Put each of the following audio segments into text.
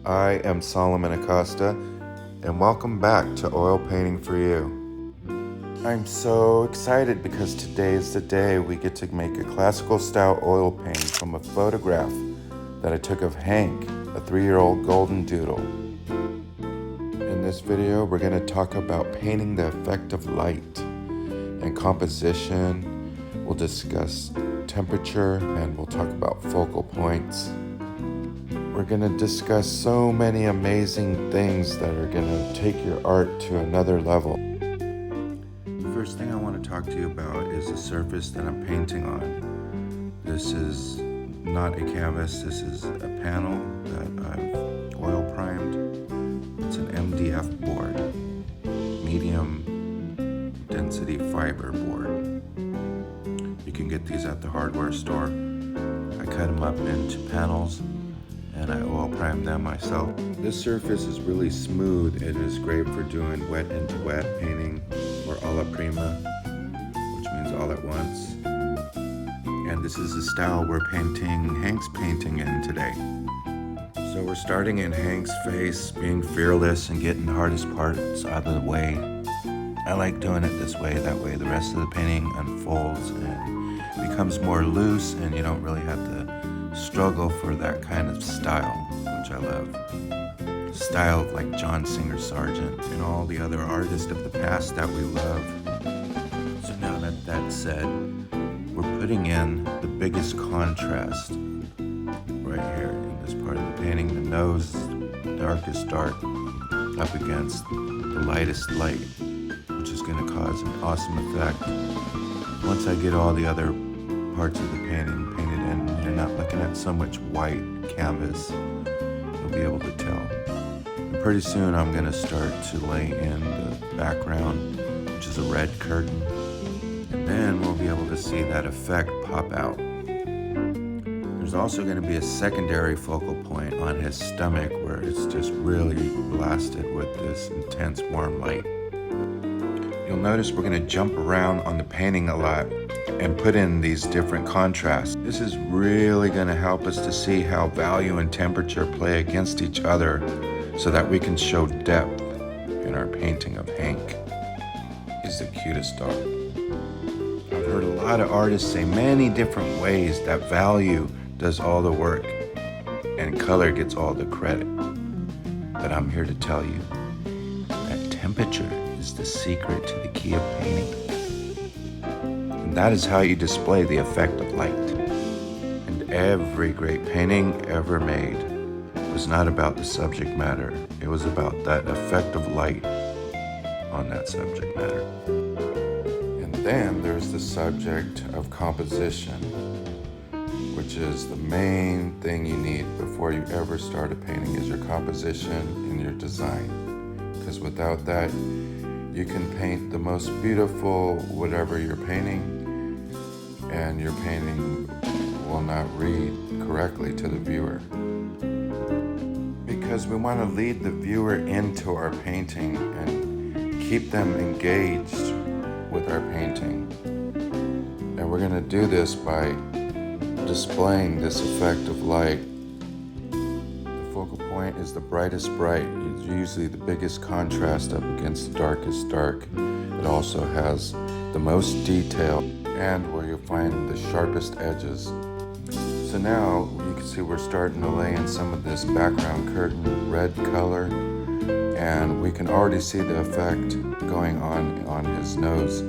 I am Soloman Acosta, and welcome back to Oil Painting for You. I'm so excited because today is the day we get to make a classical style oil painting from a photograph that I took of Hank, a 3-year-old golden doodle. In this video, we're going to talk about painting the effect of light and composition. We'll discuss temperature and we'll talk about focal points. We're going to discuss so many amazing things that are going to take your art to another level. The first thing I want to talk to you about is the surface that I'm painting on. This is not a canvas, this is a panel that I've oil primed. It's an MDF board, medium density fiber board. You can get these at the hardware store. I cut them up into panels and I oil prime them myself. This surface is really smooth and is great for doing wet into wet painting or alla prima, which means all at once. And this is the style we're painting Hank's painting in today. So we're starting in Hank's face, being fearless and getting the hardest parts out of the way. I like doing it this way, that way the rest of the painting unfolds and becomes more loose and you don't really have to struggle for that kind of style, which I love. Style like John Singer Sargent and all the other artists of the past that we love. So now that that's said, we're putting in the biggest contrast right here in this part of the painting. The nose, darkest dark, up against the lightest light, which is going to cause an awesome effect. Once I get all the other parts of the painting painted in, you're not looking at so much white canvas, you'll be able to tell. And pretty soon I'm going to start to lay in the background, which is a red curtain, and then we'll be able to see that effect pop out. There's also going to be a secondary focal point on his stomach where it's just really blasted with this intense warm light. You'll notice we're going to jump around on the painting a lot and put in these different contrasts. This is really going to help us to see how value and temperature play against each other so that we can show depth in our painting of Hank. He's the cutest dog. I've heard a lot of artists say many different ways that value does all the work and color gets all the credit. But I'm here to tell you that temperature is the secret to the key of painting. And that is how you display the effect of light. And every great painting ever made was not about the subject matter. It was about that effect of light on that subject matter. And then there's the subject of composition, which is the main thing you need before you ever start a painting, is your composition and your design. Because without that, you can paint the most beautiful whatever you're painting, and your painting will not read correctly to the viewer. Because we want to lead the viewer into our painting and keep them engaged with our painting. And we're going to do this by displaying this effect of light. The focal point is the brightest bright. It's usually the biggest contrast up against the darkest dark. It also has the most detail and where you'll find the sharpest edges. So now you can see we're starting to lay in some of this background curtain red color, and we can already see the effect going on his nose.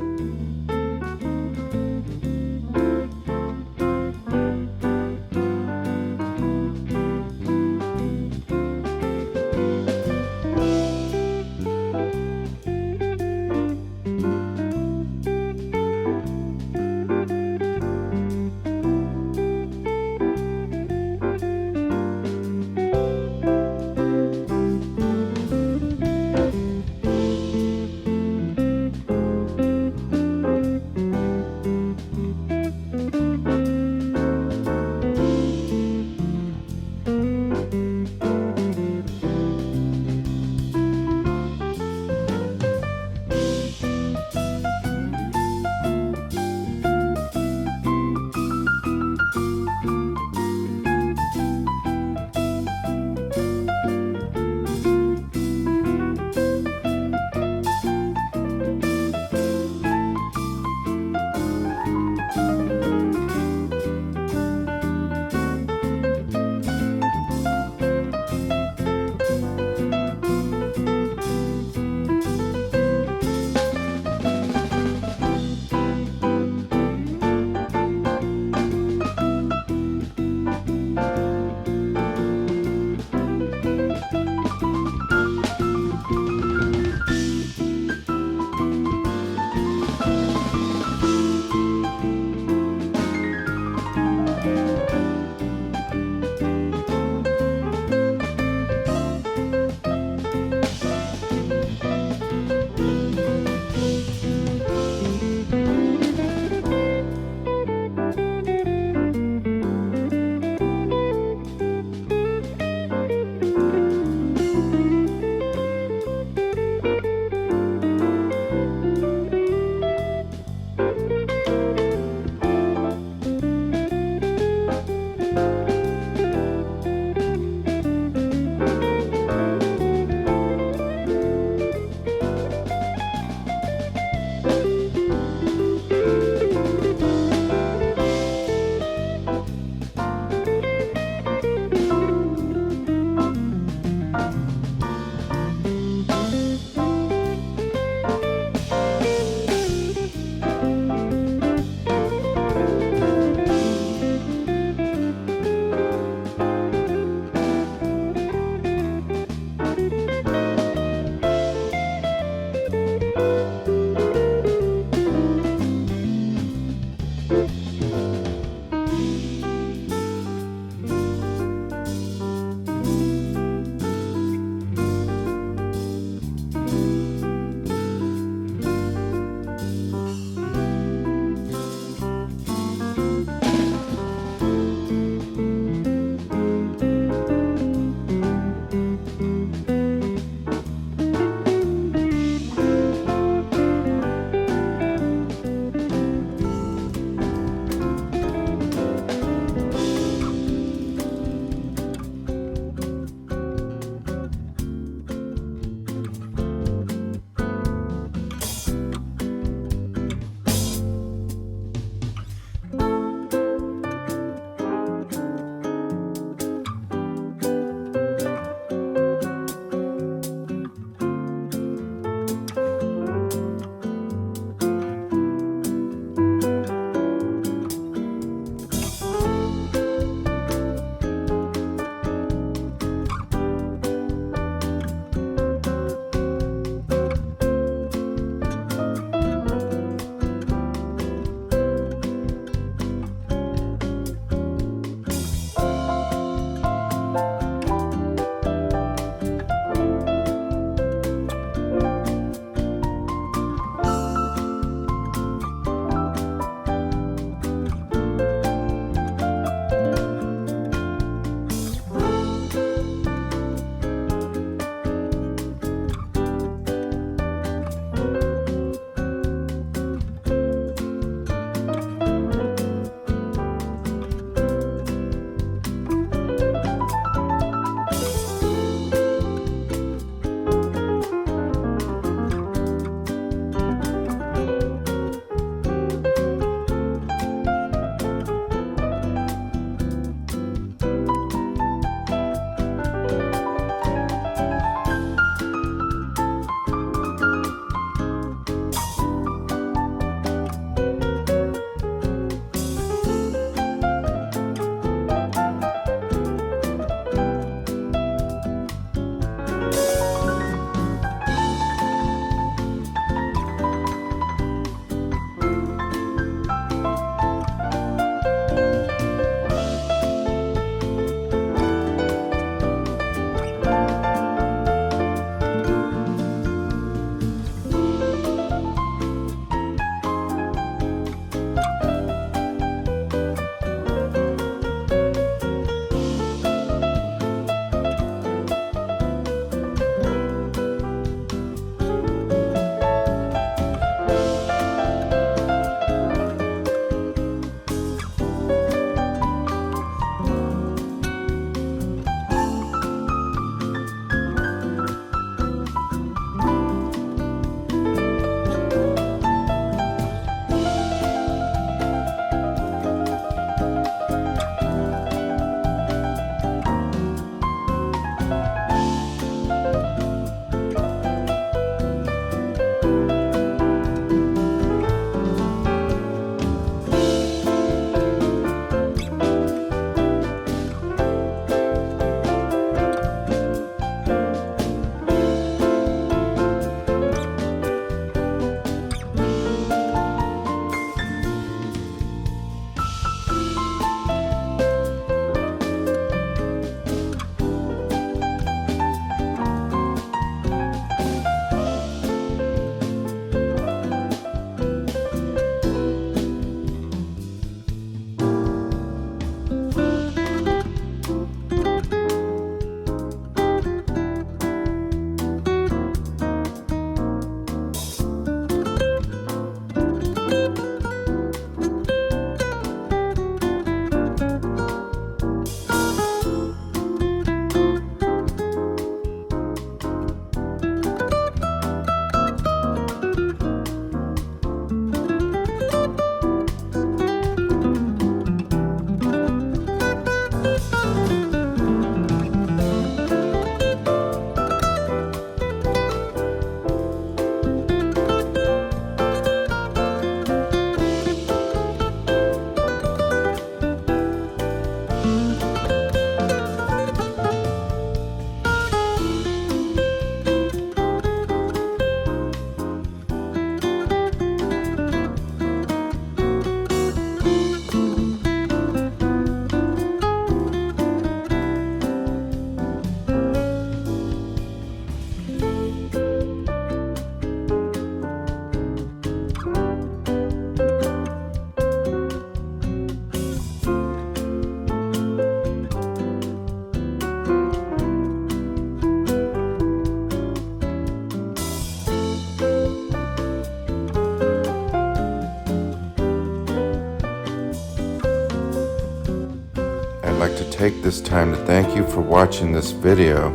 like to take this time to thank you for watching this video.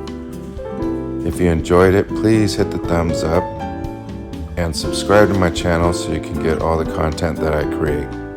If you enjoyed it, please hit the thumbs up and subscribe to my channel so you can get all the content that I create.